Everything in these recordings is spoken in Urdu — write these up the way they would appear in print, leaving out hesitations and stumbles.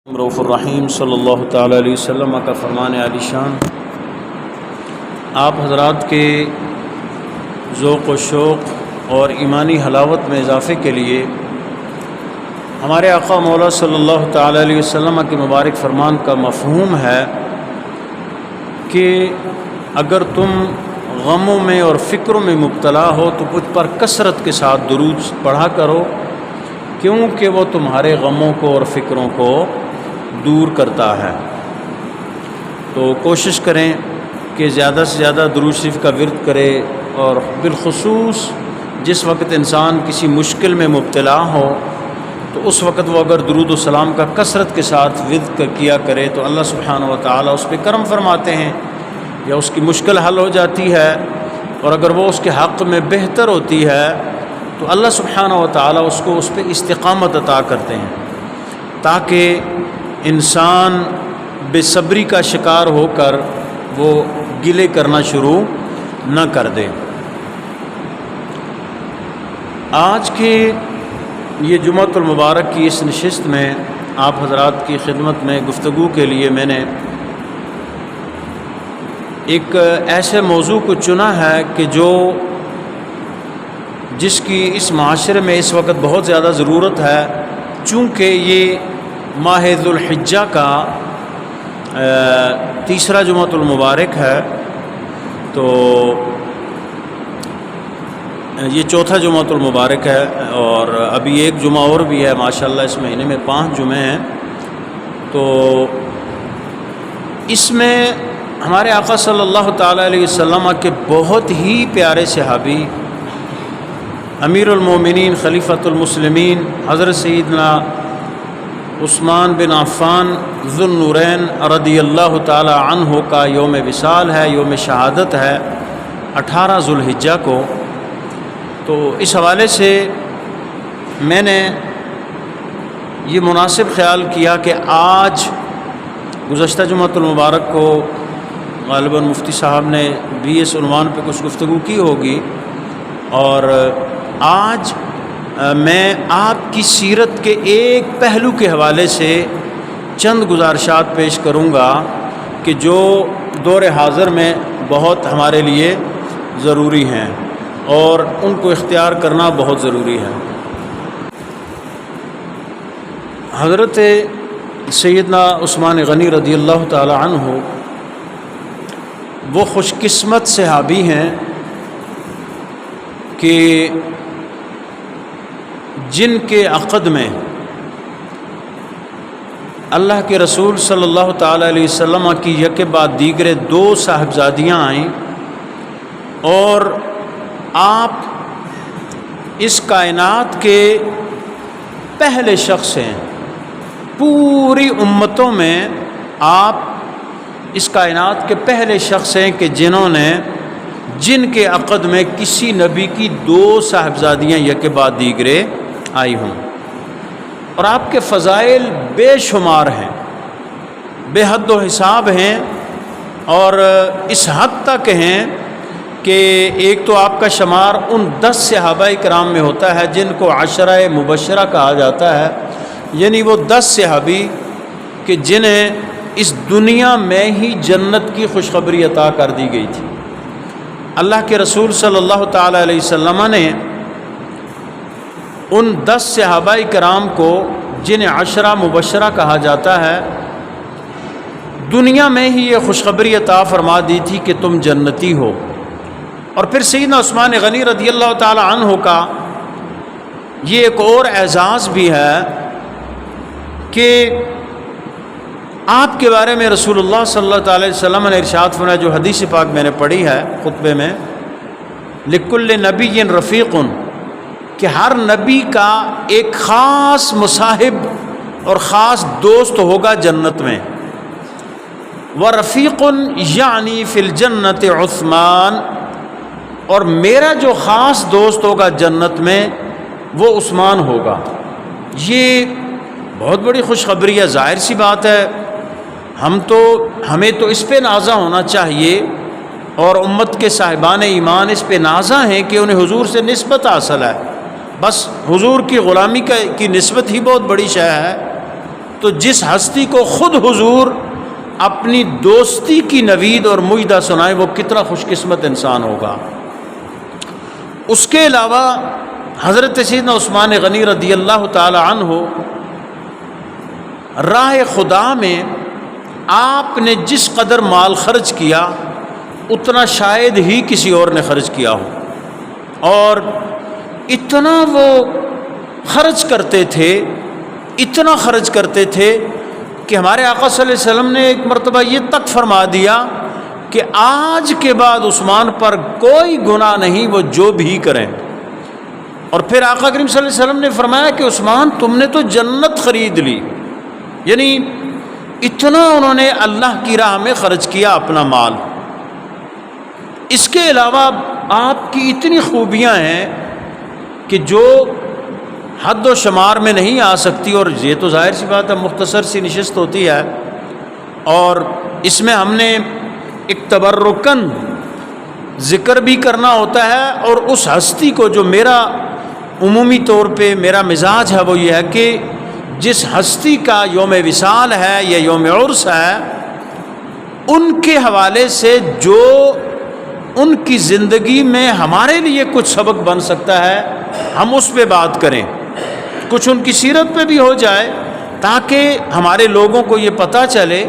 رؤوف الرحیم صلی اللہ تعالیٰ علیہ وسلم کا فرمان عالی شان، آپ حضرات کے ذوق و شوق اور ایمانی حلاوت میں اضافے کے لیے ہمارے آقا مولا صلی اللہ تعالیٰ علیہ وسلم کے مبارک فرمان کا مفہوم ہے کہ اگر تم غموں میں اور فکروں میں مبتلا ہو تو مجھ پر کثرت کے ساتھ درود پڑھا کرو، کیونکہ وہ تمہارے غموں کو اور فکروں کو دور کرتا ہے۔ تو کوشش کریں کہ زیادہ سے زیادہ درود شریف کا ورد کرے، اور بالخصوص جس وقت انسان کسی مشکل میں مبتلا ہو تو اس وقت وہ اگر درود و سلام کا کثرت کے ساتھ ورد کیا کرے تو اللہ سبحانہ و تعالیٰ اس پہ کرم فرماتے ہیں، یا اس کی مشکل حل ہو جاتی ہے، اور اگر وہ اس کے حق میں بہتر ہوتی ہے تو اللہ سبحانہ و تعالیٰ اس کو اس پہ استقامت عطا کرتے ہیں، تاکہ انسان بے صبری کا شکار ہو کر وہ گلے کرنا شروع نہ کر دے۔ آج کے یہ جمعۃ المبارک کی اس نشست میں آپ حضرات کی خدمت میں گفتگو کے لیے میں نے ایک ایسے موضوع کو چنا ہے کہ جس کی اس معاشرے میں اس وقت بہت زیادہ ضرورت ہے، چونکہ یہ ماہ ذو الحجہ کا تیسرا جمعۃ المبارک ہے، تو یہ چوتھا جمعۃ المبارک ہے، اور ابھی ایک جمعہ اور بھی ہے، ماشاءاللہ اس مہینے میں 5 جمعے ہیں۔ تو اس میں ہمارے آقا صلی اللہ تعالیٰ علیہ وسلم کے بہت ہی پیارے صحابی امیر المومنین خلیفۃ المسلمین حضرت سیدنا عثمان بن عفان ذو النورین رضی اللہ تعالی عنہ کا یوم وصال ہے، یوم شہادت ہے 18 ذو الحجہ کو۔ تو اس حوالے سے میں نے یہ مناسب خیال کیا کہ آج گزشتہ جمعۃ المبارک کو غالباً مفتی صاحب نے بھی اس عنوان پہ کچھ گفتگو کی ہوگی، اور آج میں آپ کی سیرت کے ایک پہلو کے حوالے سے چند گزارشات پیش کروں گا کہ جو دور حاضر میں بہت ہمارے لیے ضروری ہیں اور ان کو اختیار کرنا بہت ضروری ہے۔ حضرت سیدنا عثمان غنی رضی اللہ تعالی عنہ وہ خوش قسمت صحابی ہیں کہ جن کے عقد میں اللہ کے رسول صلی اللہ تعالیٰ علیہ وسلم کی یک بعد دیگرے 2 صاحبزادیاں آئیں، اور آپ اس کائنات کے پہلے شخص ہیں، پوری امتوں میں آپ اس کائنات کے پہلے شخص ہیں کہ جن کے عقد میں کسی نبی کی 2 صاحبزادیاں یک بعد دیگرے آئی ہوں، اور آپ کے فضائل بے شمار ہیں، بے حد و حساب ہیں، اور اس حد تک ہیں کہ ایک تو آپ کا شمار ان 10 صحابہ کرام میں ہوتا ہے جن کو 10 مبشرہ کہا جاتا ہے، یعنی وہ 10 صحابی کہ جنہیں اس دنیا میں ہی جنت کی خوشخبری عطا کر دی گئی تھی۔ اللہ کے رسول صلی اللہ تعالیٰ علیہ وسلم نے ان 10 صحابہ کرام کو جنہیں 10 مبشرہ کہا جاتا ہے، دنیا میں ہی یہ خوشخبری عطا فرما دی تھی کہ تم جنتی ہو۔ اور پھر سیدنا عثمان غنی رضی اللہ تعالی عنہ کا یہ ایک اور اعزاز بھی ہے کہ آپ کے بارے میں رسول اللہ صلی اللہ تعالی علیہ وسلم نے ارشاد فرمایا، جو حدیث پاک میں نے پڑھی ہے خطبے میں، لکل نبی رفیق، کہ ہر نبی کا ایک خاص مصاحب اور خاص دوست ہوگا جنت میں، ورفیق یعنی فی الجنت عثمان، اور میرا جو خاص دوست ہوگا جنت میں وہ عثمان ہوگا۔ یہ بہت بڑی خوشخبری ہے، ظاہر سی بات ہے، ہمیں تو اس پہ نازا ہونا چاہیے، اور امت کے صاحبان ایمان اس پہ نازا ہیں کہ انہیں حضور سے نسبت حاصل ہے، بس حضور کی غلامی کی نسبت ہی بہت بڑی شے ہے، تو جس ہستی کو خود حضور اپنی دوستی کی نوید اور مجدہ سنائے وہ کتنا خوش قسمت انسان ہوگا۔ اس کے علاوہ حضرت سیدنا عثمان غنی رضی اللہ تعالی عنہ راہ خدا میں آپ نے جس قدر مال خرچ کیا اتنا شاید ہی کسی اور نے خرچ کیا ہو، اور اتنا وہ خرچ کرتے تھے، اتنا خرچ کرتے تھے کہ ہمارے آقا صلی اللہ علیہ وسلم نے ایک مرتبہ یہ تک فرما دیا کہ آج کے بعد عثمان پر کوئی گناہ نہیں، وہ جو بھی کریں۔ اور پھر آقا کریم صلی اللہ علیہ وسلم نے فرمایا کہ عثمان تم نے تو جنت خرید لی، یعنی اتنا انہوں نے اللہ کی راہ میں خرچ کیا اپنا مال۔ اس کے علاوہ آپ کی اتنی خوبیاں ہیں کہ جو حد و شمار میں نہیں آ سکتی، اور یہ تو ظاہر سی بات ہے مختصر سی نشست ہوتی ہے، اور اس میں ہم نے ایک تبرکن ذکر بھی کرنا ہوتا ہے، اور اس ہستی کو جو میرا عمومی طور پہ میرا مزاج ہے وہ یہ ہے کہ جس ہستی کا یوم وصال ہے یا یوم عرس ہے ان کے حوالے سے جو ان کی زندگی میں ہمارے لیے کچھ سبق بن سکتا ہے ہم اس پہ بات کریں، کچھ ان کی سیرت پہ بھی ہو جائے، تاکہ ہمارے لوگوں کو یہ پتہ چلے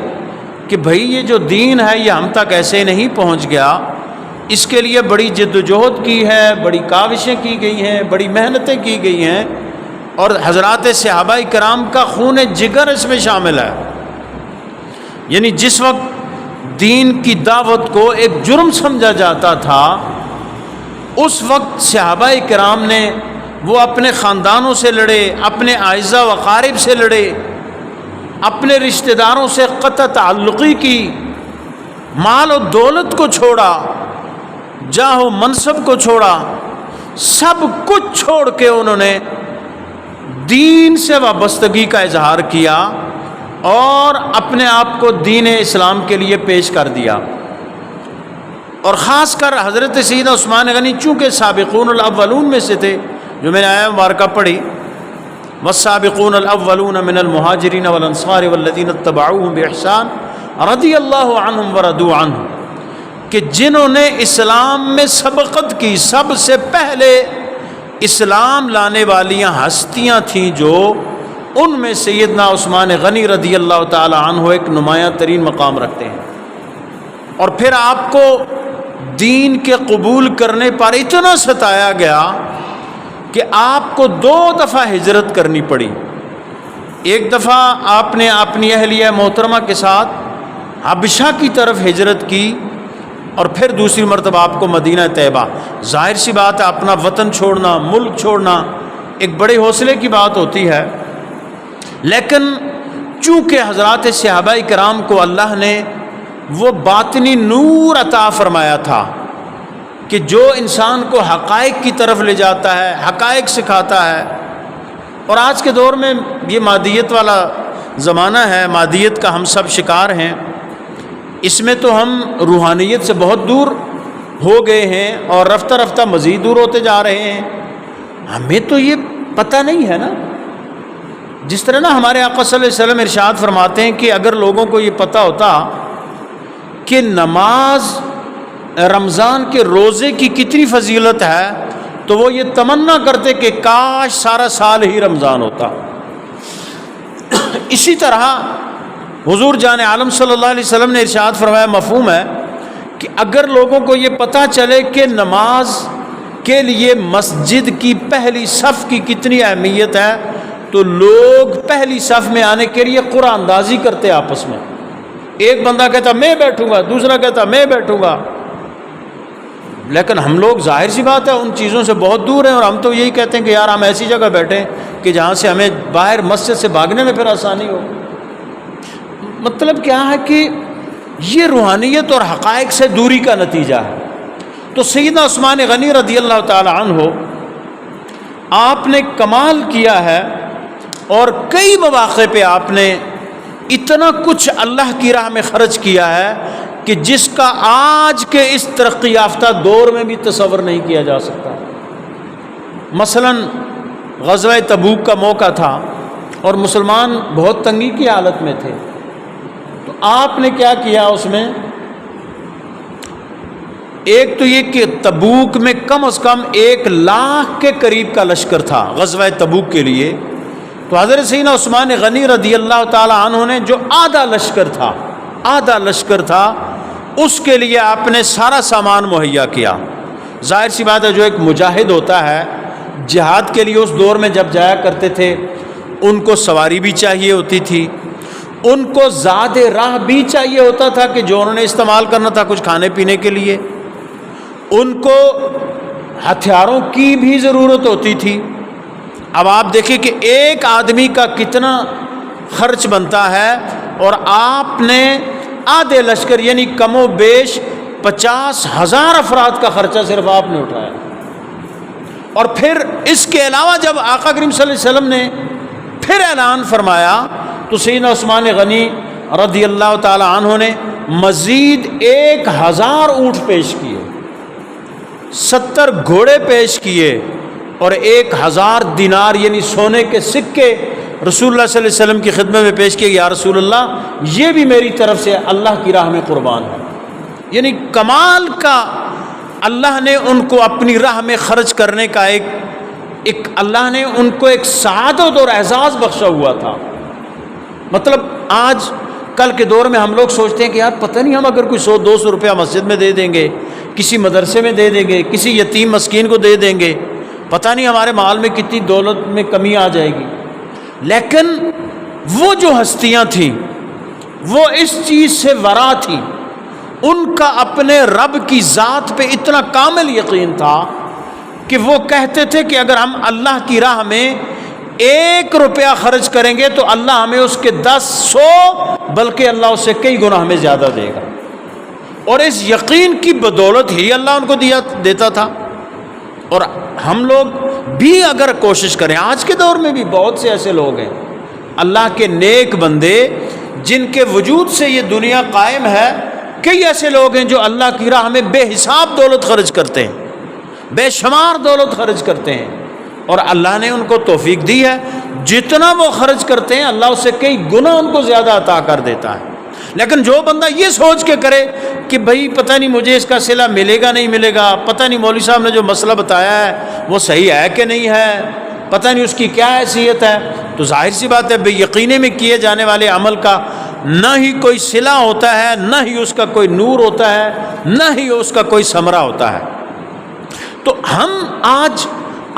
کہ بھئی یہ جو دین ہے یہ ہم تک ایسے نہیں پہنچ گیا، اس کے لیے بڑی جد و جہد کی ہے، بڑی کاوشیں کی گئی ہیں، بڑی محنتیں کی گئی ہیں، اور حضرات صحابہ کرام کا خون جگر اس میں شامل ہے۔ یعنی جس وقت دین کی دعوت کو ایک جرم سمجھا جاتا تھا اس وقت صحابہ کرام نے وہ اپنے خاندانوں سے لڑے، اپنے اعزاء و اقارب سے لڑے، اپنے رشتہ داروں سے قطع تعلقی کی، مال و دولت کو چھوڑا، جاہ و منصب کو چھوڑا، سب کچھ چھوڑ کے انہوں نے دین سے وابستگی کا اظہار کیا اور اپنے آپ کو دین اسلام کے لیے پیش کر دیا۔ اور خاص کر حضرت سیدنا عثمان غنی چونکہ سابقون الاولون میں سے تھے، جو میں نے آیہ مبارکہ پڑھی، والسابقون الاولون من المہاجرین والانصار والذین اتبعوهم بإحسان رضی اللہ عنہم ورضوا عنہ، کہ جنہوں نے اسلام میں سبقت کی، سب سے پہلے اسلام لانے والیاں ہستیاں تھیں، جو ان میں سیدنا عثمان غنی رضی اللہ تعالی عنہ ایک نمایاں ترین مقام رکھتے ہیں۔ اور پھر آپ کو دین کے قبول کرنے پر اتنا ستایا گیا کہ آپ کو 2 دفعہ ہجرت کرنی پڑی۔ ایک دفعہ آپ نے اپنی اہلیہ محترمہ کے ساتھ حبشہ کی طرف ہجرت کی، اور پھر دوسری مرتبہ آپ کو مدینہ طیبہ۔ ظاہر سی بات ہے اپنا وطن چھوڑنا، ملک چھوڑنا ایک بڑے حوصلے کی بات ہوتی ہے، لیکن چونکہ حضرات صحابہ کرام کو اللہ نے وہ باطنی نور عطا فرمایا تھا کہ جو انسان کو حقائق کی طرف لے جاتا ہے، حقائق سکھاتا ہے۔ اور آج کے دور میں یہ مادیت والا زمانہ ہے، مادیت کا ہم سب شکار ہیں، اس میں تو ہم روحانیت سے بہت دور ہو گئے ہیں اور رفتہ رفتہ مزید دور ہوتے جا رہے ہیں۔ ہمیں تو یہ پتہ نہیں ہے نا، جس طرح نا ہمارے آقا صلی اللہ علیہ وسلم ارشاد فرماتے ہیں کہ اگر لوگوں کو یہ پتہ ہوتا کہ نماز رمضان کے روزے کی کتنی فضیلت ہے تو وہ یہ تمنا کرتے کہ کاش سارا سال ہی رمضان ہوتا۔ اسی طرح حضور جان عالم صلی اللہ علیہ وسلم نے ارشاد فرمایا، مفہوم ہے کہ اگر لوگوں کو یہ پتہ چلے کہ نماز کے لیے مسجد کی پہلی صف کی کتنی اہمیت ہے تو لوگ پہلی صف میں آنے کے لیے قرآن اندازی کرتے آپس میں۔ ایک بندہ کہتا میں بیٹھوں گا، دوسرا کہتا میں بیٹھوں گا، لیکن ہم لوگ ظاہر سی بات ہے ان چیزوں سے بہت دور ہیں، اور ہم تو یہی کہتے ہیں کہ یار ہم ایسی جگہ بیٹھیں کہ جہاں سے ہمیں باہر مسجد سے بھاگنے میں پھر آسانی ہو۔ مطلب کیا ہے کہ یہ روحانیت اور حقائق سے دوری کا نتیجہ ہے۔ تو سیدنا عثمان غنی رضی اللہ تعالی عنہ آپ نے کمال کیا ہے، اور کئی مواقع پہ آپ نے اتنا کچھ اللہ کی راہ میں خرچ کیا ہے کہ جس کا آج کے اس ترقی یافتہ دور میں بھی تصور نہیں کیا جا سکتا۔ مثلا غزوہ تبوک کا موقع تھا، اور مسلمان بہت تنگی کی حالت میں تھے. تو آپ نے کیا کیا اس میں؟ ایک تو یہ کہ تبوک میں کم از کم 1,00,000 کے قریب کا لشکر تھا غزوہ تبوک کے لیے. تو حضرت سیدنا عثمان غنی رضی اللہ تعالی عنہ نے جو آدھا لشکر تھا اس کے لیے آپ نے سارا سامان مہیا کیا. ظاہر سی بات ہے جو ایک مجاہد ہوتا ہے جہاد کے لیے اس دور میں جب جایا کرتے تھے ان کو سواری بھی چاہیے ہوتی تھی, ان کو زاد راہ بھی چاہیے ہوتا تھا کہ جو انہوں نے استعمال کرنا تھا کچھ کھانے پینے کے لیے, ان کو ہتھیاروں کی بھی ضرورت ہوتی تھی. اب آپ دیکھیں کہ ایک آدمی کا کتنا خرچ بنتا ہے, اور آپ نے آدھے لشکر یعنی کم و بیش 50,000 افراد کا خرچہ صرف آپ نے اٹھایا. اور پھر اس کے علاوہ جب آقا کریم صلی اللہ علیہ وسلم نے پھر اعلان فرمایا تو سیدنا عثمان غنی رضی اللہ تعالی عنہ نے مزید 1,000 اونٹ پیش کیے, 70 گھوڑے پیش کیے, اور 1,000 دینار یعنی سونے کے سکے رسول اللہ صلی اللہ علیہ وسلم کی خدمت میں پیش کیے. یا رسول اللہ یہ بھی میری طرف سے اللہ کی راہ میں قربان ہے. یعنی کمال کا اللہ نے ان کو اپنی راہ میں خرچ کرنے کا ایک اللہ نے ان کو ایک سعادت اور اعزاز بخشا ہوا تھا. مطلب آج کل کے دور میں ہم لوگ سوچتے ہیں کہ یار پتہ نہیں ہم اگر کوئی 100-200 روپیہ مسجد میں دے دیں گے, کسی مدرسے میں دے دیں گے, کسی یتیم مسکین کو دے دیں گے, پتہ نہیں ہمارے مال میں کتنی دولت میں کمی آ جائے گی. لیکن وہ جو ہستیاں تھیں وہ اس چیز سے ورا تھیں, ان کا اپنے رب کی ذات پہ اتنا کامل یقین تھا کہ وہ کہتے تھے کہ اگر ہم اللہ کی راہ میں 1 روپیہ خرچ کریں گے تو اللہ ہمیں اس کے 10-100 بلکہ اللہ اس سے کئی گنا ہمیں زیادہ دے گا. اور اس یقین کی بدولت ہی اللہ ان کو دیتا تھا. اور ہم لوگ بھی اگر کوشش کریں, آج کے دور میں بھی بہت سے ایسے لوگ ہیں اللہ کے نیک بندے جن کے وجود سے یہ دنیا قائم ہے, کئی ایسے لوگ ہیں جو اللہ کی راہ میں بے حساب دولت خرچ کرتے ہیں, بے شمار دولت خرچ کرتے ہیں, اور اللہ نے ان کو توفیق دی ہے جتنا وہ خرچ کرتے ہیں اللہ اس سے کئی گنا ان کو زیادہ عطا کر دیتا ہے. لیکن جو بندہ یہ سوچ کے کرے کہ بھئی پتہ نہیں مجھے اس کا صلہ ملے گا نہیں ملے گا, پتہ نہیں مولوی صاحب نے جو مسئلہ بتایا ہے وہ صحیح ہے کہ نہیں ہے, پتہ نہیں اس کی کیا حیثیت ہے, تو ظاہر سی بات ہے بے یقینے میں کیے جانے والے عمل کا نہ ہی کوئی صلہ ہوتا ہے, نہ ہی اس کا کوئی نور ہوتا ہے, نہ ہی اس کا کوئی ثمرہ ہوتا ہے. تو ہم آج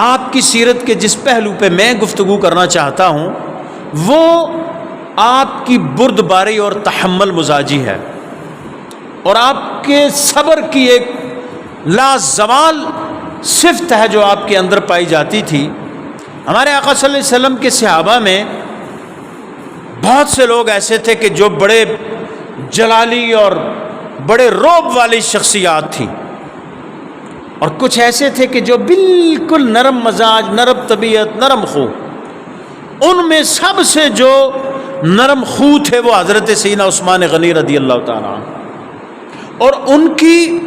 آپ کی سیرت کے جس پہلو پہ میں گفتگو کرنا چاہتا ہوں وہ آپ کی بردباری اور تحمل مزاجی ہے, اور آپ کے صبر کی ایک لازوال صفت ہے جو آپ کے اندر پائی جاتی تھی. ہمارے آقا صلی اللہ علیہ وسلم کے صحابہ میں بہت سے لوگ ایسے تھے کہ جو بڑے جلالی اور بڑے رعب والی شخصیات تھیں, اور کچھ ایسے تھے کہ جو بالکل نرم مزاج, نرم طبیعت, نرم خو. ان میں سب سے جو نرم خو تھے وہ حضرت سیدنا عثمان غنی رضی اللہ تعالیٰ عنہ, اور ان کی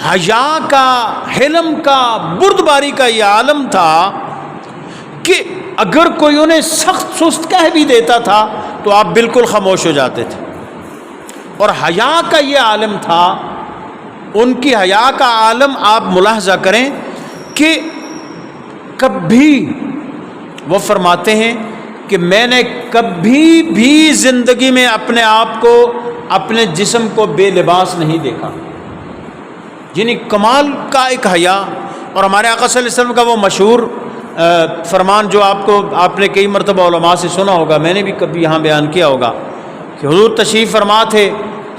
حیا کا, حلم کا, بردباری کا یہ عالم تھا کہ اگر کوئی انہیں سخت سست کہہ بھی دیتا تھا تو آپ بالکل خاموش ہو جاتے تھے. اور حیا کا یہ عالم تھا, ان کی حیا کا عالم آپ ملاحظہ کریں کہ کبھی وہ فرماتے ہیں کہ میں نے کبھی بھی زندگی میں اپنے آپ کو, اپنے جسم کو بے لباس نہیں دیکھا. یعنی کمال کا ایک حیا. اور ہمارے آقا صلی اللہ علیہ وسلم کا وہ مشہور فرمان جو آپ نے کئی مرتبہ علماء سے سنا ہوگا, میں نے بھی کبھی یہاں بیان کیا ہوگا, کہ حضور تشریف فرما تھے,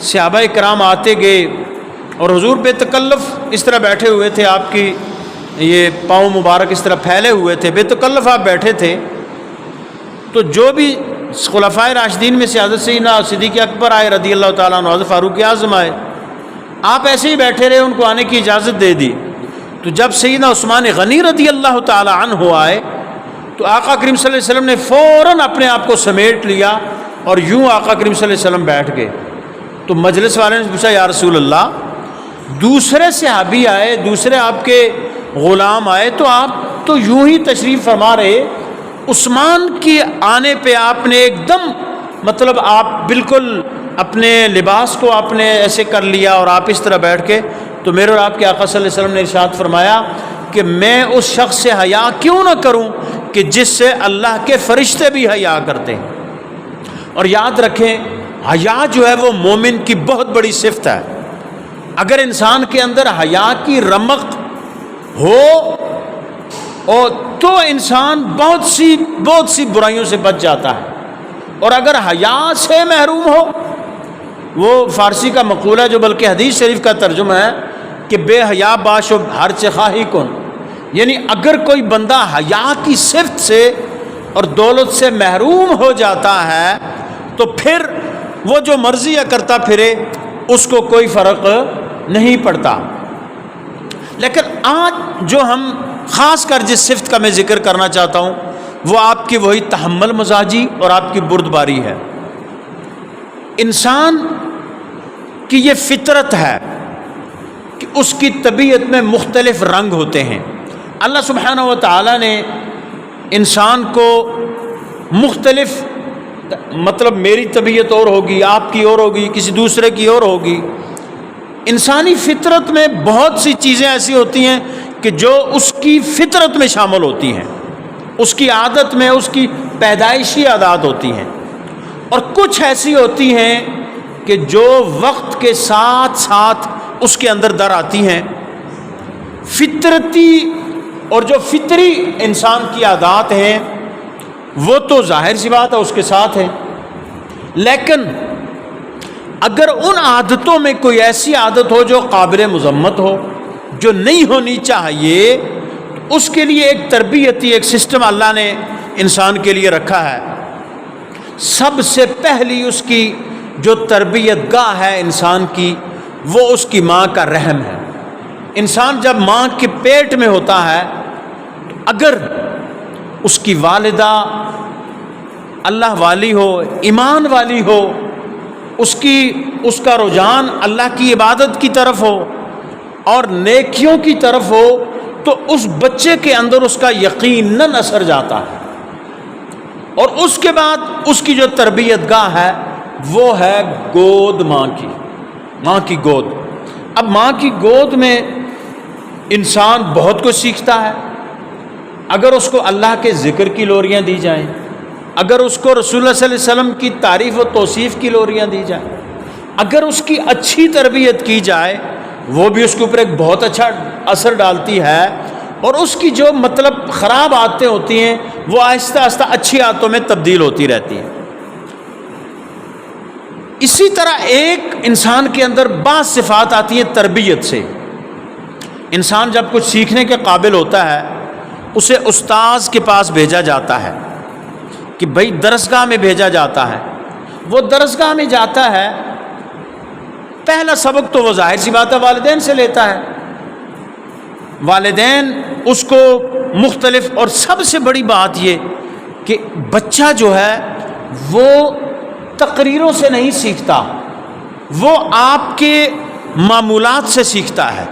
صحابہ کرام آتے گئے اور حضور بے تکلف اس طرح بیٹھے ہوئے تھے, آپ کی یہ پاؤں مبارک اس طرح پھیلے ہوئے تھے, بے تکلف آپ بیٹھے تھے. تو جو بھی خلفائے راشدین میں سے حضرت سیدنا صدیق اکبر آئے رضی اللہ تعالیٰ عنہ, حضرت فاروق اعظم آئے, آپ ایسے ہی بیٹھے رہے, ان کو آنے کی اجازت دے دی. تو جب سیدنا عثمان غنی رضی اللہ تعالیٰ عنہ آئے تو آقا کریم صلی اللہ علیہ وسلم نے فوراً اپنے آپ کو سمیٹ لیا اور یوں آقا کریم صلی اللہ علیہ وسلم بیٹھ گئے. تو مجلس والے نے پوچھا یا رسول اللہ, دوسرے صحابی آئے, دوسرے آپ کے غلام آئے, تو آپ تو یوں ہی تشریف فرما رہے, عثمان کی آنے پہ آپ نے ایک دم مطلب آپ بالکل اپنے لباس کو آپ نے ایسے کر لیا اور آپ اس طرح بیٹھ کے، تو میرے اور آپ کے آقا صلی اللہ علیہ وسلم نے ارشاد فرمایا کہ میں اس شخص سے حیا کیوں نہ کروں کہ جس سے اللہ کے فرشتے بھی حیا کرتے ہیں۔ اور یاد رکھیں، حیا جو ہے وہ مومن کی بہت بڑی صفت ہے۔ اگر انسان کے اندر حیا کی رمق ہو اور تو انسان بہت سی برائیوں سے بچ جاتا ہے، اور اگر حیا سے محروم ہو، وہ فارسی کا مقولہ جو بلکہ حدیث شریف کا ترجمہ ہے کہ بے حیا باش و ہرچ خواہی کن، یعنی اگر کوئی بندہ حیا کی صفت سے اور دولت سے محروم ہو جاتا ہے تو پھر وہ جو مرضی کرتا پھرے، اس کو کوئی فرق نہیں پڑتا۔ لیکن آج جو ہم خاص کر جس صفت کا میں ذکر کرنا چاہتا ہوں وہ آپ کی وہی تحمل مزاجی اور آپ کی بردباری ہے۔ انسان کی یہ فطرت ہے کہ اس کی طبیعت میں مختلف رنگ ہوتے ہیں۔ اللہ سبحانہ و تعالیٰ نے انسان کو مختلف، مطلب میری طبیعت اور ہوگی، آپ کی اور ہوگی، کسی دوسرے کی اور ہوگی۔ انسانی فطرت میں بہت سی چیزیں ایسی ہوتی ہیں کہ جو اس کی فطرت میں شامل ہوتی ہیں، اس کی عادت میں، اس کی پیدائشی عادات ہوتی ہیں، اور کچھ ایسی ہوتی ہیں کہ جو وقت کے ساتھ ساتھ اس کے اندر در آتی ہیں۔ فطرتی اور جو فطری انسان کی عادات ہیں وہ تو ظاہر سی بات ہے اس کے ساتھ ہیں، لیکن اگر ان عادتوں میں کوئی ایسی عادت ہو جو قابل مذمت ہو، جو نہیں ہونی چاہیے، اس کے لیے ایک تربیتی ایک سسٹم اللہ نے انسان کے لیے رکھا ہے۔ سب سے پہلی اس کی جو تربیت گاہ ہے انسان کی، وہ اس کی ماں کا رحم ہے۔ انسان جب ماں کے پیٹ میں ہوتا ہے تو اگر اس کی والدہ اللہ والی ہو، ایمان والی ہو، اس کا رجحان اللہ کی عبادت کی طرف ہو اور نیکیوں کی طرف ہو، تو اس بچے کے اندر اس کا یقیناً اثر جاتا ہے۔ اور اس کے بعد اس کی جو تربیت گاہ ہے وہ ہے گود، ماں کی گود۔ اب ماں کی گود میں انسان بہت کچھ سیکھتا ہے۔ اگر اس کو اللہ کے ذکر کی لوریاں دی جائیں، اگر اس کو رسول اللہ صلی اللہ علیہ وسلم کی تعریف و توصیف کی لوریاں دی جائیں، اگر اس کی اچھی تربیت کی جائے، وہ بھی اس کے اوپر ایک بہت اچھا اثر ڈالتی ہے، اور اس کی جو مطلب خراب عادتیں ہوتی ہیں وہ آہستہ آہستہ اچھی عادتوں میں تبدیل ہوتی رہتی ہیں۔ اسی طرح ایک انسان کے اندر بعض صفات آتی ہیں تربیت سے۔ انسان جب کچھ سیکھنے کے قابل ہوتا ہے، اسے استاذ کے پاس بھیجا جاتا ہے کہ بھائی درسگاہ میں بھیجا جاتا ہے۔ وہ درسگاہ میں جاتا ہے، پہلا سبق تو وہ ظاہر سی بات ہے والدین سے لیتا ہے۔ والدین اس کو مختلف، اور سب سے بڑی بات یہ کہ بچہ جو ہے وہ تقریروں سے نہیں سیکھتا، وہ آپ کے معمولات سے سیکھتا ہے۔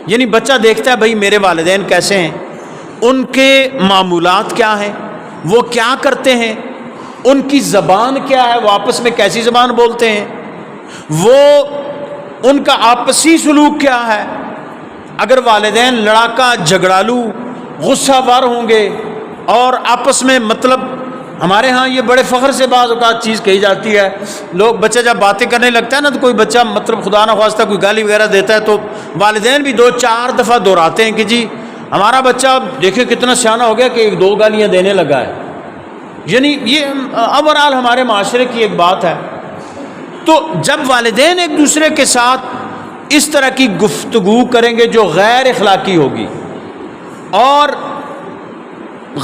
یعنی بچہ دیکھتا ہے بھائی میرے والدین کیسے ہیں، ان کے معمولات کیا ہیں، وہ کیا کرتے ہیں، ان کی زبان کیا ہے، وہ آپس میں کیسی زبان بولتے ہیں، وہ ان کا آپسی سلوک کیا ہے۔ اگر والدین لڑاکا، جھگڑالو، غصہ وار ہوں گے اور آپس میں مطلب، ہمارے ہاں یہ بڑے فخر سے بعض اوقات چیز کہی جاتی ہے، لوگ بچہ جب باتیں کرنے لگتا ہے نا تو کوئی بچہ مطلب خدا نہ خواستہ کوئی گالی وغیرہ دیتا ہے تو والدین بھی 2-4 دفعہ دہراتے ہیں کہ جی ہمارا بچہ دیکھیں کتنا سیانہ ہو گیا کہ 1-2 گالیاں دینے لگا ہے۔ یعنی یہ اوورآل ہمارے معاشرے کی ایک بات ہے۔ تو جب والدین ایک دوسرے کے ساتھ اس طرح کی گفتگو کریں گے جو غیر اخلاقی ہوگی اور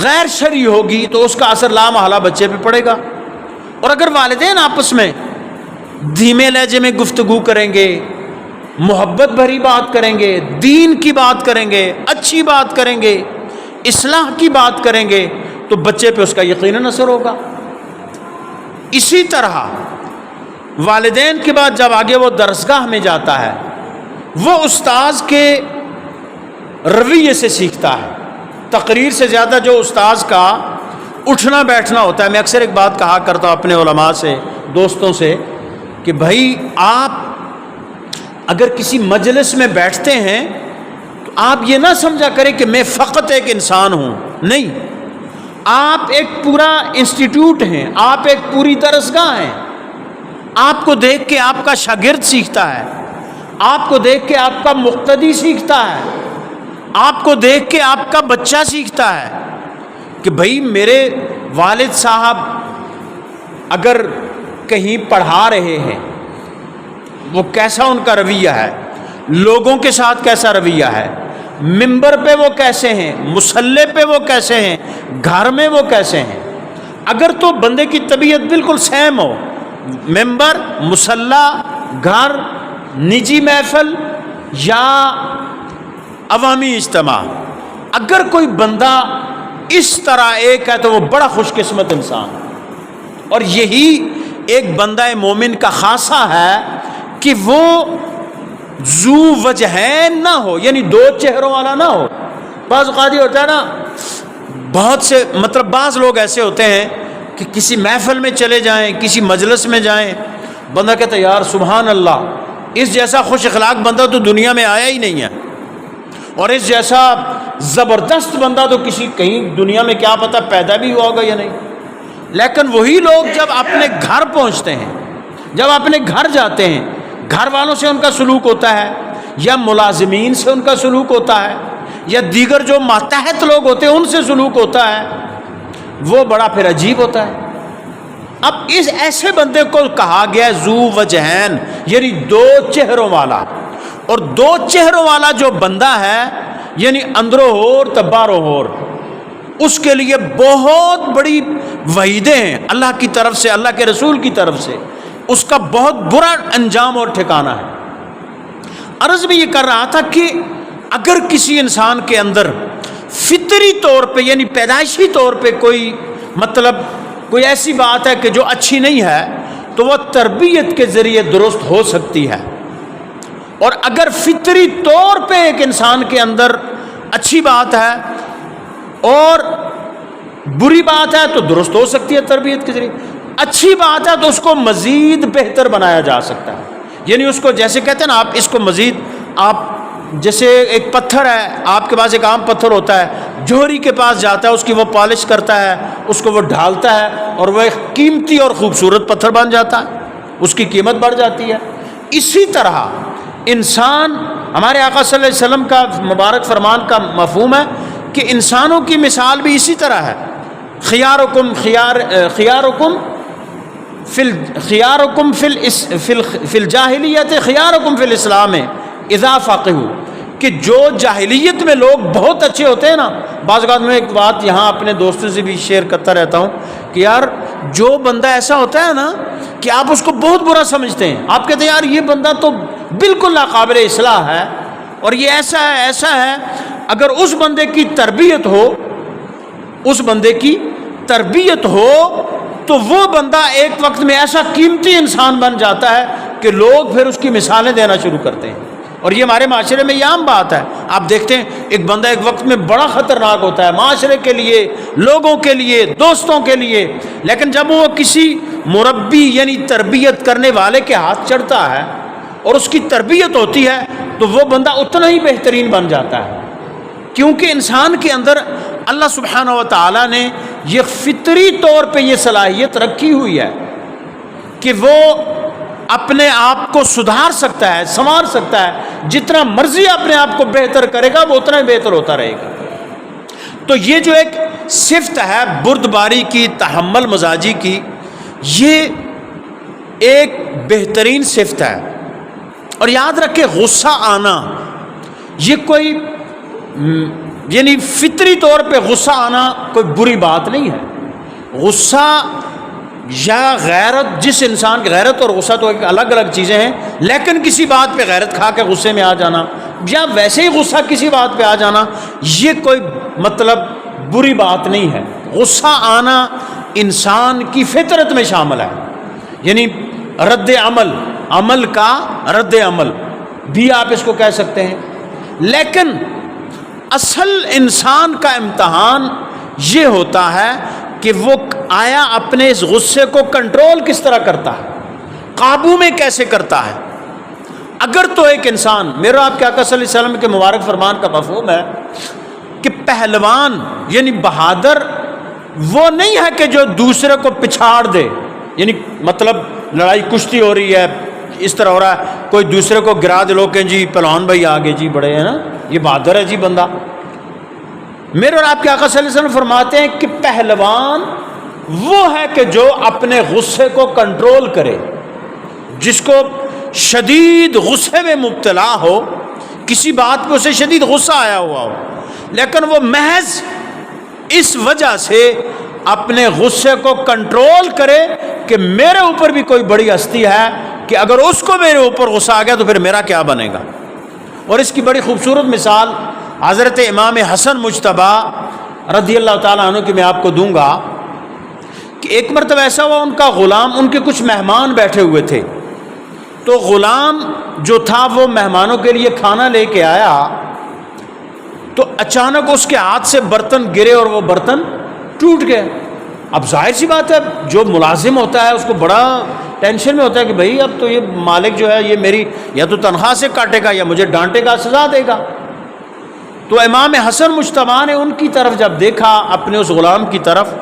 غیر شرعی ہوگی تو اس کا اثر لامحالہ بچے پہ پڑے گا۔ اور اگر والدین آپس میں دھیمے لہجے میں گفتگو کریں گے، محبت بھری بات کریں گے، دین کی بات کریں گے، اچھی بات کریں گے، اصلاح کی بات کریں گے، تو بچے پہ اس کا یقیناً اثر ہوگا۔ اسی طرح والدین کے بعد جب آگے وہ درسگاہ میں جاتا ہے، وہ استاذ کے رویے سے سیکھتا ہے۔ تقریر سے زیادہ جو استاذ کا اٹھنا بیٹھنا ہوتا ہے. میں اکثر ایک بات کہا کرتا ہوں اپنے علماء سے، دوستوں سے، کہ بھائی آپ اگر کسی مجلس میں بیٹھتے ہیں تو آپ یہ نہ سمجھا کریں کہ میں فقط ایک انسان ہوں. نہیں، آپ ایک پورا انسٹیٹیوٹ ہیں، آپ ایک پوری درسگاہ ہیں. آپ کو دیکھ کے آپ کا شاگرد سیکھتا ہے، آپ کو دیکھ کے آپ کا مقتدی سیکھتا ہے، آپ کو دیکھ کے آپ کا بچہ سیکھتا ہے کہ بھئی میرے والد صاحب اگر کہیں پڑھا رہے ہیں وہ کیسا ان کا رویہ ہے، لوگوں کے ساتھ کیسا رویہ ہے، ممبر پہ وہ کیسے ہیں، مصلی پہ وہ کیسے ہیں، گھر میں وہ کیسے ہیں. اگر تو بندے کی طبیعت بالکل سیم ہو، ممبر، مصلی، گھر، نجی محفل یا عوامی اجتماع، اگر کوئی بندہ اس طرح ایک ہے تو وہ بڑا خوش قسمت انسان. اور یہی ایک بندہ مومن کا خاصہ ہے کہ وہ ذو وجہین نہ ہو، یعنی دو چہروں والا نہ ہو. بعض اوقات یہ ہوتا ہے نا، بہت سے بعض لوگ ایسے ہوتے ہیں کہ کسی محفل میں چلے جائیں، کسی مجلس میں جائیں، بندہ کہتا ہے یار سبحان اللہ، اس جیسا خوش اخلاق بندہ تو دنیا میں آیا ہی نہیں ہے، اور اس جیسا زبردست بندہ تو کہیں دنیا میں کیا پتہ پیدا بھی ہوا ہوگا یا نہیں. لیکن وہی لوگ جب اپنے گھر پہنچتے ہیں، جب اپنے گھر جاتے ہیں، گھر والوں سے ان کا سلوک ہوتا ہے یا ملازمین سے ان کا سلوک ہوتا ہے یا دیگر جو ماتحت لوگ ہوتے ہیں ان سے سلوک ہوتا ہے، وہ بڑا پھر عجیب ہوتا ہے. اب اس ایسے بندے کو کہا گیا ذو وجہین، یعنی دو چہروں والا. اور دو چہروں والا جو بندہ ہے یعنی اندرو ہور تبارو ہور، اس کے لیے بہت بڑی وعیدیں ہیں اللہ کی طرف سے، اللہ کے رسول کی طرف سے. اس کا بہت برا انجام اور ٹھکانہ ہے. عرض بھی یہ کر رہا تھا کہ اگر کسی انسان کے اندر فطری طور پہ یعنی پیدائشی طور پہ کوئی ایسی بات ہے کہ جو اچھی نہیں ہے تو وہ تربیت کے ذریعے درست ہو سکتی ہے. اور اگر فطری طور پہ ایک انسان کے اندر اچھی بات ہے اور بری بات ہے تو درست ہو سکتی ہے تربیت کے ذریعے. اچھی بات ہے تو اس کو مزید بہتر بنایا جا سکتا ہے. یعنی اس کو جیسے کہتے ہیں نا، آپ اس کو مزید، آپ جیسے ایک پتھر ہے، آپ کے پاس ایک عام پتھر ہوتا ہے، جوہری کے پاس جاتا ہے، اس کی وہ پالش کرتا ہے، اس کو وہ ڈھالتا ہے اور وہ ایک قیمتی اور خوبصورت پتھر بن جاتا ہے، اس کی قیمت بڑھ جاتی ہے. اسی طرح انسان، ہمارے آقا صلی اللہ علیہ وسلم کا مبارک فرمان کا مفہوم ہے کہ انسانوں کی مثال بھی اسی طرح ہے. خیارکم فی الجاہلیت خیارکم فی الاسلام اذا فقہوا، کہ جو جاہلیت میں لوگ بہت اچھے ہوتے ہیں نا. بعض اوقات میں ایک بات یہاں اپنے دوستوں سے بھی شیئر کرتا رہتا ہوں کہ یار جو بندہ ایسا ہوتا ہے نا کہ آپ اس کو بہت برا سمجھتے ہیں، آپ کہتے ہیں یار یہ بندہ تو بالکل ناقابل اصلاح ہے اور یہ ایسا ہے، اگر اس بندے کی تربیت ہو تو وہ بندہ ایک وقت میں ایسا قیمتی انسان بن جاتا ہے کہ لوگ پھر اس کی مثالیں دینا شروع کرتے ہیں. اور یہ ہمارے معاشرے میں یہ عام بات ہے. آپ دیکھتے ہیں ایک بندہ ایک وقت میں بڑا خطرناک ہوتا ہے معاشرے کے لیے، لوگوں کے لیے، دوستوں کے لیے، لیکن جب وہ کسی مربی یعنی تربیت کرنے والے کے ہاتھ چڑھتا ہے اور اس کی تربیت ہوتی ہے تو وہ بندہ اتنا ہی بہترین بن جاتا ہے. کیونکہ انسان کے اندر اللہ سبحانہ و تعالیٰ نے یہ فطری طور پہ یہ صلاحیت رکھی ہوئی ہے کہ وہ اپنے آپ کو سدھار سکتا ہے، سنوار سکتا ہے. جتنا مرضی اپنے آپ کو بہتر کرے گا وہ اتنا ہی بہتر ہوتا رہے گا. تو یہ جو ایک صفت ہے بردباری کی، تحمل مزاجی کی، یہ ایک بہترین صفت ہے. اور یاد رکھے غصہ آنا یہ کوئی یعنی فطری طور پہ غصہ آنا کوئی بری بات نہیں ہے. غصہ یا غیرت، جس انسان کی غیرت اور غصہ تو ایک الگ الگ چیزیں ہیں، لیکن کسی بات پہ غیرت کھا کے غصے میں آ جانا یا ویسے ہی غصہ کسی بات پہ آ جانا یہ کوئی بری بات نہیں ہے. غصہ آنا انسان کی فطرت میں شامل ہے. یعنی رد عمل کا رد عمل بھی آپ اس کو کہہ سکتے ہیں. لیکن اصل انسان کا امتحان یہ ہوتا ہے کہ وہ آیا اپنے اس غصے کو کنٹرول کس طرح کرتا ہے، قابو میں کیسے کرتا ہے۔ اگر تو ایک انسان، میرا آپ کے آقا صلی اللہ علیہ وسلم کے مبارک فرمان کا مفہوم ہے کہ پہلوان یعنی بہادر وہ نہیں ہے کہ جو دوسرے کو پچھاڑ دے، یعنی مطلب لڑائی کشتی ہو رہی ہے، اس طرح ہو رہا ہے، کوئی دوسرے کو گرا دے، لو کہ جی پہلوان بھائی آگے جی بڑے ہیں نا، یہ بہادر ہے جی بندہ۔ میرے اور آپ کے آقا صلی اللہ علیہ وسلم فرماتے ہیں کہ پہلوان وہ ہے کہ جو اپنے غصے کو کنٹرول کرے، جس کو شدید غصے میں مبتلا ہو، کسی بات پہ اسے شدید غصہ آیا ہوا ہو، لیکن وہ محض اس وجہ سے اپنے غصے کو کنٹرول کرے کہ میرے اوپر بھی کوئی بڑی ہستی ہے کہ اگر اس کو میرے اوپر غصہ آ گیا تو پھر میرا کیا بنے گا۔ اور اس کی بڑی خوبصورت مثال حضرت امام حسن مجتبی رضی اللہ تعالیٰ عنہ کی میں آپ کو دوں گا کہ ایک مرتبہ ایسا ہوا، ان کا غلام، ان کے کچھ مہمان بیٹھے ہوئے تھے، تو غلام جو تھا وہ مہمانوں کے لیے کھانا لے کے آیا، تو اچانک اس کے ہاتھ سے برتن گرے اور وہ برتن ٹوٹ گئے۔ اب ظاہر سی بات ہے جو ملازم ہوتا ہے اس کو بڑا ٹینشن میں ہوتا ہے کہ بھئی اب تو یہ مالک جو ہے یہ میری یا تو تنخواہ سے کاٹے گا یا مجھے ڈانٹے گا، سزا دے گا۔ تو امام حسن مجتبی نے ان کی طرف جب دیکھا، اپنے اس غلام کی طرف،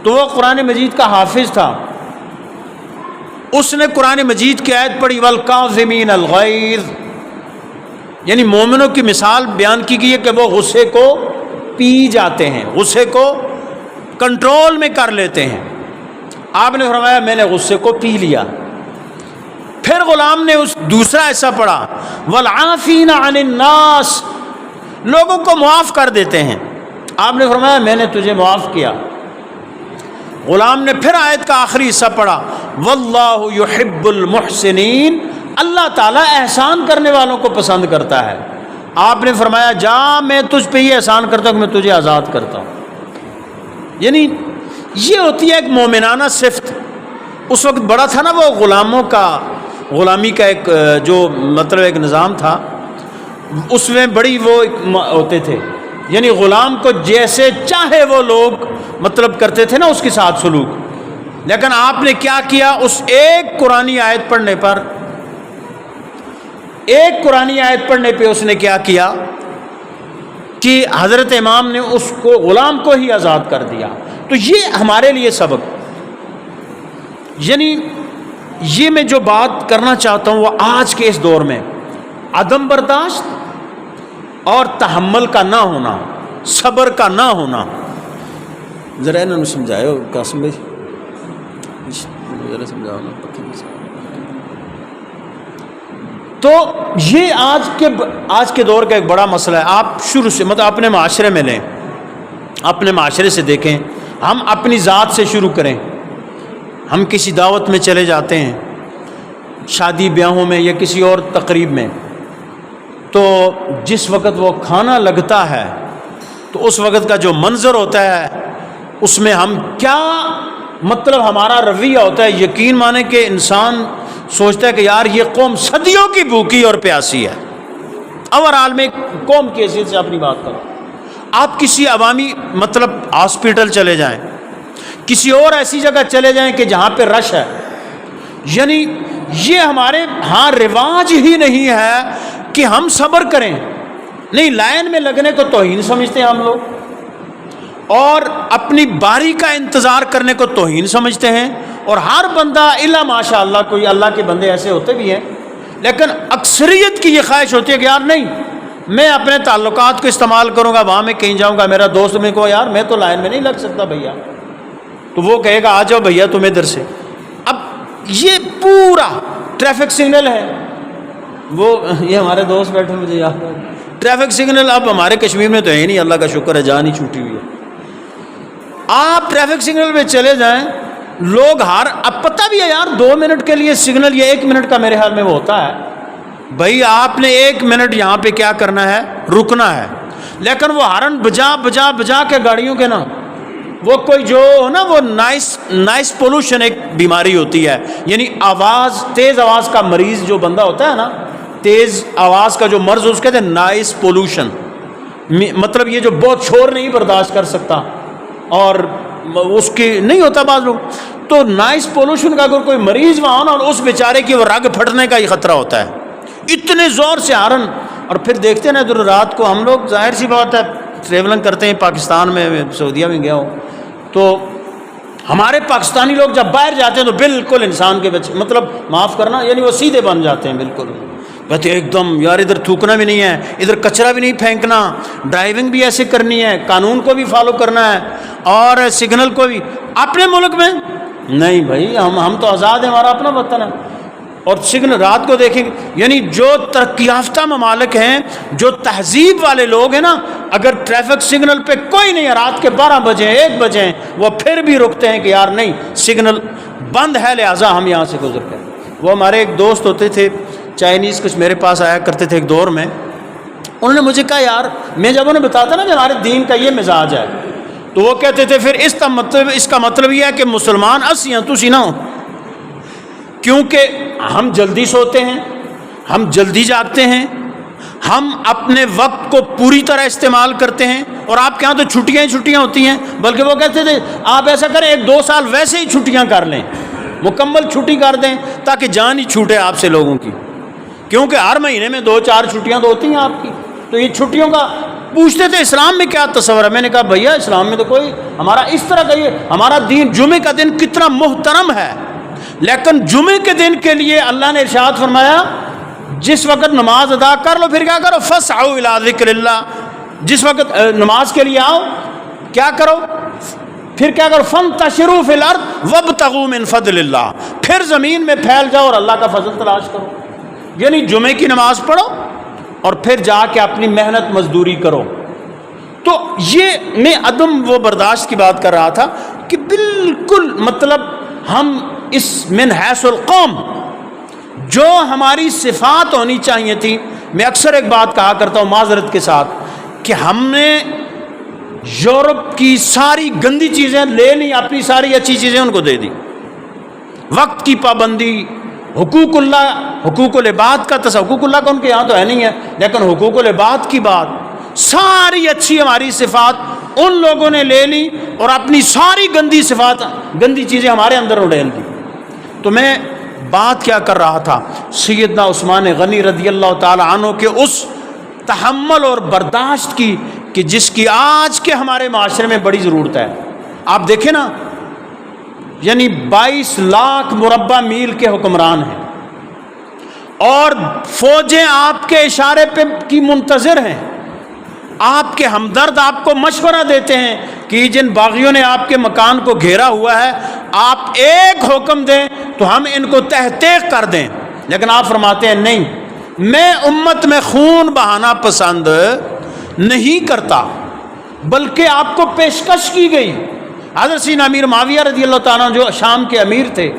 تو وہ قرآن مجید کا حافظ تھا، اس نے قرآن مجید کی آیت پڑھی والکاظمین الغیظ، یعنی مومنوں کی مثال بیان کی گئی ہے کہ وہ غصے کو پی جاتے ہیں، غصے کو کنٹرول میں کر لیتے ہیں۔ آپ نے فرمایا میں نے غصے کو پی لیا۔ پھر غلام نے اس دوسرا ایسا پڑھا والعافین عن الناس، لوگوں کو معاف کر دیتے ہیں۔ آپ نے فرمایا میں نے تجھے معاف کیا۔ غلام نے پھر آیت کا آخری حصہ پڑھا واللہ یحب المحسنین، اللہ تعالیٰ احسان کرنے والوں کو پسند کرتا ہے۔ آپ نے فرمایا جا میں تجھ پہ یہ احسان کرتا ہوں کہ میں تجھے آزاد کرتا ہوں۔ یعنی یہ ہوتی ہے ایک مومنانہ صفت۔ اس وقت بڑا تھا نا وہ غلاموں کا، غلامی کا ایک جو مطلب ایک نظام تھا، اس میں بڑی وہ ہوتے تھے، یعنی غلام کو جیسے چاہے وہ لوگ مطلب کرتے تھے نا اس کے ساتھ سلوک۔ لیکن آپ نے کیا کیا، اس ایک قرآنی آیت پڑھنے پر، ایک قرآنی آیت پڑھنے پہ اس نے کیا کیا کہ حضرت امام نے اس کو، غلام کو ہی آزاد کر دیا۔ تو یہ ہمارے لیے سبق، یعنی یہ میں جو بات کرنا چاہتا ہوں وہ آج کے اس دور میں عدم برداشت اور تحمل کا نہ ہونا، صبر کا نہ ہونا۔ ذرا انہوں نے سمجھاؤ قاسم بھائی، ذرا سمجھاؤ نا۔ تو یہ آج کے دور کا ایک بڑا مسئلہ ہے۔ آپ شروع سے مطلب اپنے معاشرے میں لیں، اپنے معاشرے سے دیکھیں، ہم اپنی ذات سے شروع کریں۔ ہم کسی دعوت میں چلے جاتے ہیں، شادی بیاہوں میں یا کسی اور تقریب میں، تو جس وقت وہ کھانا لگتا ہے تو اس وقت کا جو منظر ہوتا ہے اس میں ہم کیا مطلب ہمارا رویہ ہوتا ہے، یقین مانے کہ انسان سوچتا ہے کہ یار یہ قوم صدیوں کی بھوکی اور پیاسی ہے۔ اوورآل میں قوم کی حیثیت سے اپنی بات کرو، آپ کسی عوامی مطلب ہاسپٹل چلے جائیں، کسی اور ایسی جگہ چلے جائیں کہ جہاں پہ رش ہے، یعنی یہ ہمارے ہاں رواج ہی نہیں ہے کہ ہم صبر کریں۔ نہیں، لائن میں لگنے کو توہین سمجھتے ہیں ہم لوگ، اور اپنی باری کا انتظار کرنے کو توہین سمجھتے ہیں، اور ہر بندہ الا ماشاء اللہ، کوئی اللہ کے بندے ایسے ہوتے بھی ہیں، لیکن اکثریت کی یہ خواہش ہوتی ہے کہ یار نہیں، میں اپنے تعلقات کو استعمال کروں گا، وہاں میں کہیں جاؤں گا، میرا دوست میں کو یار میں تو لائن میں نہیں لگ سکتا بھیا، تو وہ کہے گا آ جاؤ بھیا تم ادھر سے۔ اب یہ پورا ٹریفک سگنل ہے، وہ یہ ہمارے دوست بیٹھے مجھے یاد ہے، ٹریفک سگنل اب ہمارے کشمیر میں تو ہے نہیں، اللہ کا شکر ہے جان ہی چھوٹی ہوئی ہے۔ آپ ٹریفک سگنل پہ چلے جائیں، لوگ اب پتہ بھی ہے یار 2 منٹ کے لیے سگنل یا 1 منٹ کا میرے خیال میں وہ ہوتا ہے، بھائی آپ نے 1 منٹ یہاں پہ کیا کرنا ہے، رکنا ہے، لیکن وہ ہارن بجا کے گاڑیوں کے نا، وہ کوئی جو نا وہ نائس پولوشن ایک بیماری ہوتی ہے، یعنی آواز، تیز آواز کا مریض جو بندہ ہوتا ہے نا، تیز آواز کا جو مرض اس کہتے ہیں نائس پولوشن، مطلب یہ جو بہت شور نہیں برداشت کر سکتا اور اس کی نہیں ہوتا بعض لوگ، تو نائس پولوشن کا اگر کوئی مریض وہاں ہو نا، اور اس بیچارے کی وہ رگ پھٹنے کا ہی خطرہ ہوتا ہے، اتنے زور سے ہارن. اور پھر دیکھتے ہیں نا ادھر رات کو ہم لوگ ظاہر سی بات ہے ٹریولنگ کرتے ہیں، پاکستان میں سعودیہ میں گیا ہوں، تو ہمارے پاکستانی لوگ جب باہر جاتے ہیں تو بالکل انسان کے بچے، مطلب معاف کرنا یعنی وہ سیدھے بن جاتے ہیں بالکل، کہتے ہیں ایک دم یار ادھر تھوکنا بھی نہیں ہے، ادھر کچرا بھی نہیں پھینکنا، ڈرائیونگ بھی ایسے کرنی ہے، قانون کو بھی فالو کرنا ہے، اور سگنل کو بھی. اپنے ملک میں نہیں بھائی، ہم تو آزاد ہیں، ہمارا اپنا وطن ہے. اور سگنل رات کو دیکھیں گے، یعنی جو ترقی یافتہ ممالک ہیں، جو تہذیب والے لوگ ہیں نا، اگر ٹریفک سگنل پہ کوئی نہیں ہے، رات کے 12 بجے 1 بجے وہ پھر بھی رکتے ہیں کہ یار نہیں سگنل بند ہے لہٰذا ہم یہاں سے گزر کر. وہ ہمارے ایک دوست ہوتے تھے چائنیز، کچھ میرے پاس آیا کرتے تھے ایک دور میں، انہوں نے مجھے کہا یار، میں جب انہیں بتاتا نا کہ ہمارے دین کا یہ مزاج ہے، تو وہ کہتے تھے پھر اس کا مطلب یہ ہے کہ مسلمان اسی ہیں تسی نہ ہو، کیونکہ ہم جلدی سوتے ہیں، ہم جلدی جاگتے ہیں، ہم اپنے وقت کو پوری طرح استعمال کرتے ہیں. اور آپ کے ہاں تو چھٹیاں ہی چھٹیاں ہوتی ہیں، بلکہ وہ کہتے تھے آپ ایسا کریں 1-2 سال ویسے ہی چھٹیاں کر لیں، مکمل چھٹی کر دیں تاکہ جان ہی چھوٹے آپ سے لوگوں کی، کیونکہ ہر مہینے میں 2-4 چھٹیاں تو ہوتی ہیں آپ کی. تو یہ چھٹیوں کا پوچھتے تھے اسلام میں کیا تصور ہے. میں نے کہا بھیا اسلام میں تو کوئی ہمارا اس طرح کا، یہ ہمارا دین جمعے کا دن کتنا محترم ہے، لیکن جمعے کے دن کے لیے اللہ نے ارشاد فرمایا جس وقت نماز ادا کر لو پھر کیا کرو، فسعوا الی ذکر اللہ، جس وقت نماز کے لیے آؤ کیا کرو، پھر کیا کرو، فانتشروا فی الارض وابتغوا من فضل اللہ، پھر زمین میں پھیل جاؤ اور اللہ کا فضل تلاش کرو. یعنی جمعے کی نماز پڑھو اور پھر جا کے اپنی محنت مزدوری کرو. تو یہ میں عدم وہ برداشت کی بات کر رہا تھا کہ بالکل مطلب ہم اس من حیث القوم جو ہماری صفات ہونی چاہیے تھی. میں اکثر ایک بات کہا کرتا ہوں معذرت کے ساتھ کہ ہم نے یورپ کی ساری گندی چیزیں لے لی، اپنی ساری اچھی چیزیں ان کو دے دی. وقت کی پابندی، حقوق اللہ، حقوق العباد کا تصور، حقوق اللہ کا ان کے یہاں تو ہے نہیں ہے، لیکن حقوق العباد کی بات، ساری اچھی ہماری صفات ان لوگوں نے لے لی اور اپنی ساری گندی صفات، گندی چیزیں ہمارے اندر اڈیل دی. تو میں بات کیا کر رہا تھا، سیدنا عثمان غنی رضی اللہ تعالی عنہ کے اس تحمل اور برداشت کی کہ جس کی آج کے ہمارے معاشرے میں بڑی ضرورت ہے. آپ دیکھیں نا، یعنی 22 لاکھ مربع میل کے حکمران ہیں اور فوجیں آپ کے اشارے پہ کی منتظر ہیں، آپ کے ہمدرد آپ کو مشورہ دیتے ہیں کہ جن باغیوں نے آپ کے مکان کو گھیرا ہوا ہے آپ ایک حکم دیں تو ہم ان کو تحقیق کر دیں. لیکن آپ فرماتے ہیں نہیں، میں امت میں خون بہانا پسند نہیں کرتا، بلکہ آپ کو پیشکش کی گئی. حضرت سیدنا امیر معاویہ رضی اللہ تعالیٰ جو شام کے امیر تھے،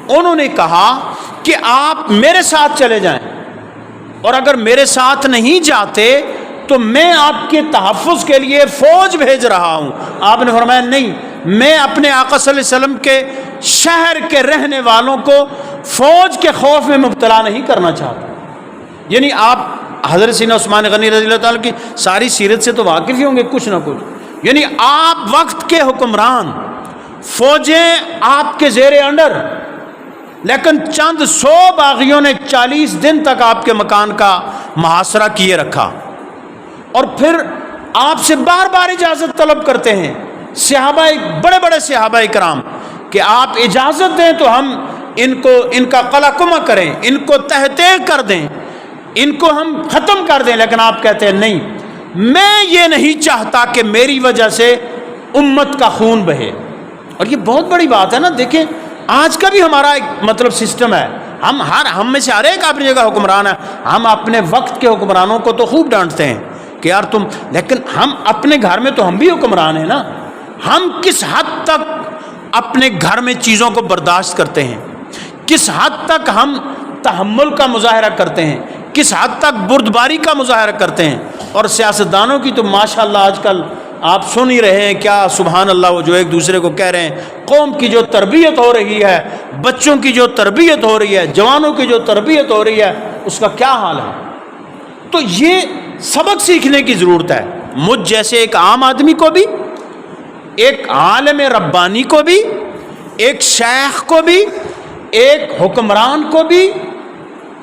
انہوں نے کہا کہ آپ میرے ساتھ چلے جائیں، اور اگر میرے ساتھ نہیں جاتے تو میں آپ کے تحفظ کے لیے فوج بھیج رہا ہوں. آپ نے فرمایا نہیں، میں اپنے آقا صلی اللہ علیہ وسلم کے شہر کے رہنے والوں کو فوج کے خوف میں مبتلا نہیں کرنا چاہتا. یعنی آپ حضرت سیدنا عثمان غنی رضی اللہ تعالیٰ کی ساری سیرت سے تو واقف ہی ہوں گے کچھ نہ کچھ. یعنی آپ وقت کے حکمران، فوجیں آپ کے زیر انڈر، لیکن چند 100 باغیوں نے 40 دن تک آپ کے مکان کا محاصرہ کیے رکھا، اور پھر آپ سے بار بار اجازت طلب کرتے ہیں صحابہ، بڑے بڑے صحابہ کرام، کہ آپ اجازت دیں تو ہم ان کا قلع کما کریں، ان کو تحقیق کر دیں، ان کو ہم ختم کر دیں. لیکن آپ کہتے ہیں نہیں، میں یہ نہیں چاہتا کہ میری وجہ سے امت کا خون بہے. اور یہ بہت بڑی بات ہے نا. دیکھیں آج کا بھی ہمارا ایک مطلب سسٹم ہے، ہم میں سے ہر ایک اپنی جگہ حکمران ہے. ہم اپنے وقت کے حکمرانوں کو تو خوب ڈانٹتے ہیں کہ یار تم، لیکن ہم اپنے گھر میں تو ہم بھی حکمران ہیں نا. ہم کس حد تک اپنے گھر میں چیزوں کو برداشت کرتے ہیں، کس حد تک ہم تحمل کا مظاہرہ کرتے ہیں، کس حد تک بردباری کا مظاہرہ کرتے ہیں. اور سیاستدانوں کی تو ماشاءاللہ آج کل آپ سن ہی رہے ہیں کیا سبحان اللہ، وہ جو ایک دوسرے کو کہہ رہے ہیں، قوم کی جو تربیت ہو رہی ہے، بچوں کی جو تربیت ہو رہی ہے، جوانوں کی جو تربیت ہو رہی ہے، اس کا کیا حال ہے. تو یہ سبق سیکھنے کی ضرورت ہے، مجھ جیسے ایک عام آدمی کو بھی ایک عالم ربانی کو بھی، ایک شیخ کو بھی، ایک حکمران کو بھی،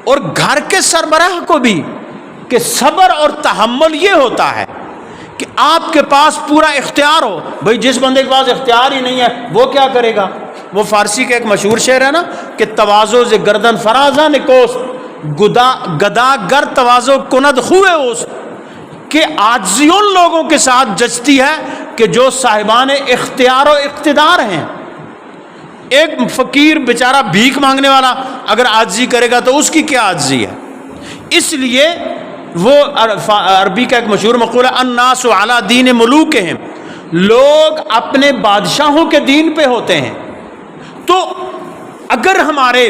اور گھر کے سربراہ کو بھی، کہ صبر اور تحمل یہ ہوتا ہے کہ آپ کے پاس پورا اختیار ہو۔ بھئی جس بندے کے پاس اختیار ہی نہیں ہے وہ کیا کرے گا؟ وہ فارسی کا ایک مشہور شعر ہے نا کہ تواضع ز گردن فرازاں نکوست، گدا گر تواضع کند خوے اوست، کہ عاجزی ان لوگوں کے ساتھ جچتی ہے کہ جو صاحبان اختیار و اقتدار ہیں۔ ایک فقیر بیچارہ بھیک مانگنے والا اگر عاجزی کرے گا تو اس کی کیا عاجزی ہے؟ اس لیے وہ عربی کا ایک مشہور مقولہ الناس علی دین ملوکہم، لوگ اپنے بادشاہوں کے دین پہ ہوتے ہیں۔ تو اگر ہمارے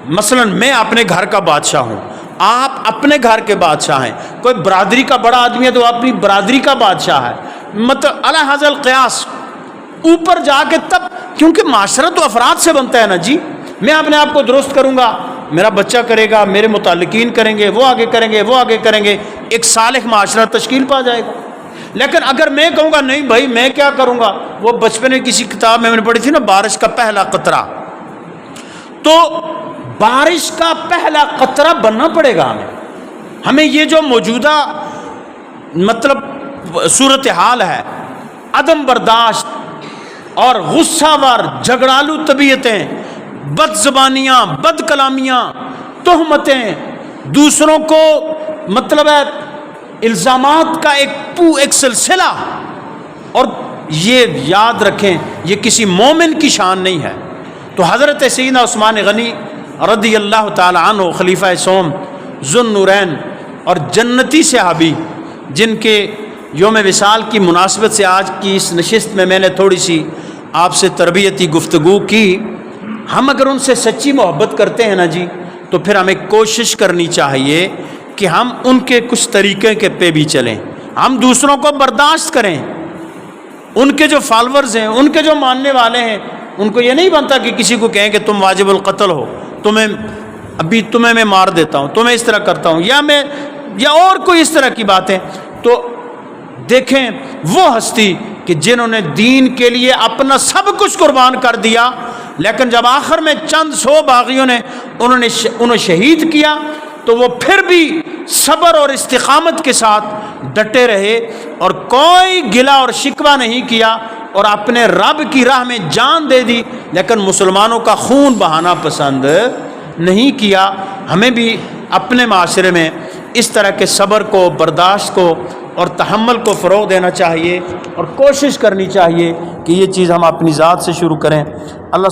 مثلا میں اپنے گھر کا بادشاہ ہوں، آپ اپنے گھر کے بادشاہ ہیں، کوئی برادری کا بڑا آدمی ہے تو اپنی برادری کا بادشاہ ہے، مطلب علی ھذا القیاس اوپر جا کے تب، کیونکہ معاشرہ تو افراد سے بنتا ہے نا جی۔ میں اپنے آپ کو درست کروں گا، میرا بچہ کرے گا، میرے متعلقین کریں گے، وہ آگے کریں گے، وہ آگے کریں گے، ایک صالح معاشرہ تشکیل پا جائے گا۔ لیکن اگر میں کہوں گا نہیں بھائی میں کیا کروں گا، وہ بچپن میں کسی کتاب میں نے پڑھی تھی نا بارش کا پہلا قطرہ، تو بارش کا پہلا قطرہ بننا پڑے گا ہمیں یہ جو موجودہ مطلب صورتحال ہے، عدم برداشت اور غصہ ور جھگڑالو طبیعتیں، بد زبانیاں، بد کلامیاں، تہمتیں، دوسروں کو مطلب ہے الزامات کا ایک سلسلہ، اور یہ یاد رکھیں یہ کسی مومن کی شان نہیں ہے۔ تو حضرت سیدنا عثمان غنی رضی اللہ تعالی عنہ، خلیفہ سوم ذو النورین اور جنتی صحابی، جن کے یوم وصال کی مناسبت سے آج کی اس نشست میں میں نے تھوڑی سی آپ سے تربیتی گفتگو کی، ہم اگر ان سے سچی محبت کرتے ہیں نا جی تو پھر ہمیں کوشش کرنی چاہیے کہ ہم ان کے کچھ طریقے کے پہ بھی چلیں، ہم دوسروں کو برداشت کریں۔ ان کے جو فالورز ہیں، ان کے جو ماننے والے ہیں، ان کو یہ نہیں بنتا کہ کسی کو کہیں کہ تم واجب القتل ہو، تمہیں میں مار دیتا ہوں، تمہیں اس طرح کرتا ہوں، یا اور کوئی اس طرح کی باتیں۔ تو دیکھیں وہ ہستی کہ جنہوں نے دین کے لیے اپنا سب کچھ قربان کر دیا، لیکن جب آخر میں چند 100 باغیوں نے انہیں شہید کیا تو وہ پھر بھی صبر اور استقامت کے ساتھ ڈٹے رہے اور کوئی گلہ اور شکوہ نہیں کیا اور اپنے رب کی راہ میں جان دے دی، لیکن مسلمانوں کا خون بہانا پسند نہیں کیا۔ ہمیں بھی اپنے معاشرے میں اس طرح کے صبر کو، برداشت کو اور تحمل کو فروغ دینا چاہیے، اور کوشش کرنی چاہیے کہ یہ چیز ہم اپنی ذات سے شروع کریں۔ اللہ